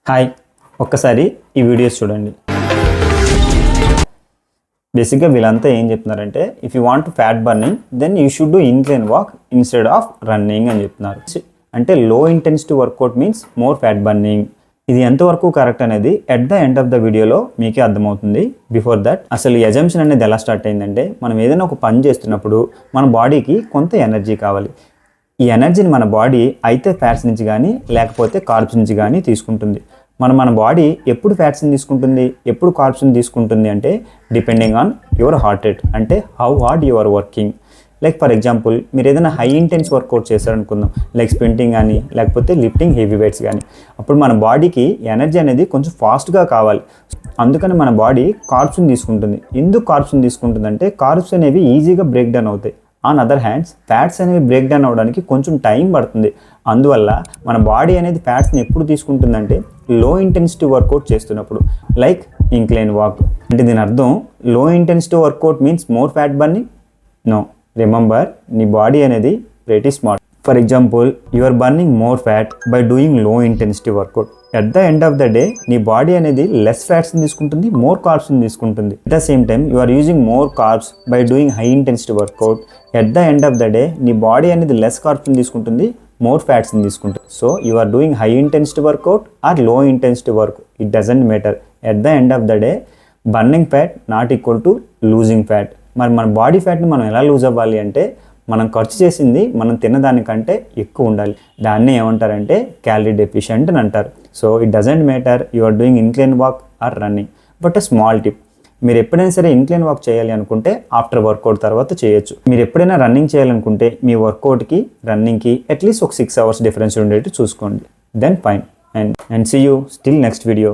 Hi, ఒక్కసారి ఈ videos చూడండి. బేసిక్గా వీళ్ళంతా ఏం చెప్తున్నారంటే if you want fat burning then you should do incline walk instead of running అని చెప్తున్నారు. అంటే low intensity workout means more fat burning. ఇది ఎంతవరకు కరెక్ట్ అనేది at the end of the వీడియోలో మీకే అర్థమవుతుంది. బిఫోర్ దట్ అసలు ఈ అజంప్షన్ అనేది ఎలా స్టార్ట్ అయిందంటే మనం ఏదైనా ఒక పని చేస్తున్నప్పుడు మన బాడీకి కొంత ఎనర్జీ కావాలి. ఈ ఎనర్జీని మన బాడీ అయితే ఫ్యాట్స్ నుంచి కానీ లేకపోతే కార్బ్స్ నుంచి కానీ తీసుకుంటుంది. మన బాడీ ఎప్పుడు ఫ్యాట్స్ని తీసుకుంటుంది, ఎప్పుడు కార్బ్స్ని తీసుకుంటుంది అంటే depending on your heart rate, అంటే how hard you are working. Like for example మీరు ఏదైనా హై ఇంటెన్స్ వర్కౌట్ చేశారనుకుందాం, లైక్ స్ప్రింటింగ్ కానీ లేకపోతే లిఫ్టింగ్ హెవీ వెయిట్స్ కానీ, అప్పుడు మన బాడీకి ఎనర్జీ అనేది కొంచెం ఫాస్ట్గా కావాలి. అందుకని మన బాడీ కార్బ్స్ని తీసుకుంటుంది. ఎందుకు కార్బ్స్ని తీసుకుంటుంది అంటే కార్బ్స్ అనేవి ఈజీగా బ్రేక్ డౌన్ అవుతాయి. ఆన్ అదర్ హ్యాండ్స్ ఫ్యాట్స్ అనేవి బ్రేక్ డౌన్ అవ్వడానికి కొంచెం టైం పడుతుంది. అందువల్ల మన బాడీ అనేది ఫ్యాట్స్ని ఎప్పుడు తీసుకుంటుందంటే లో ఇంటెన్సిటీ వర్కౌట్ చేస్తున్నప్పుడు, లైక్ ఇంక్లైన్ వాక్. అంటే దీని అర్థం low intensity workout means more fat burning? No, remember నీ బాడీ అనేది very smart. For example you are burning more fat by doing low intensity workout. At the end of the day నీ body అనేది less ఫ్యాట్స్ని తీసుకుంటుంది, more కార్బ్స్ని తీసుకుంటుంది. At the same time you are using more carbs by doing high intensity workout. At the end of the day నీ body అనేది less కార్బ్స్ని తీసుకుంటుంది, మోర్ ఫ్యాట్స్ని తీసుకుంటుంది. So you are doing high intensity workout or low intensity work, it doesn't matter. At the end of the day burning fat not equal to losing fat. మరి మన body ఫ్యాట్ని మనం ఎలా loose అవ్వాలి అంటే మనం ఖర్చు చేసింది మనం తినదానికంటే ఎక్కువ ఉండాలి. దాన్ని ఏమంటారంటే క్యాలరీ డెఫిషియెంట్ అని అంటారు. So it doesn't matter you are doing incline walk or running. But small tip, మీరు ఎప్పుడైనా సరే ఇన్క్లైన్ వాక్ చేయాలి అనుకుంటే ఆఫ్టర్ వర్కౌట్ తర్వాత చేయొచ్చు. మీరు ఎప్పుడైనా రన్నింగ్ చేయాలనుకుంటే మీ వర్కౌట్కి రన్నింగ్కి అట్లీస్ట్ ఒక 6 hours డిఫరెన్స్ ఉండేట్టు చూసుకోండి. Then fine and see you still next video.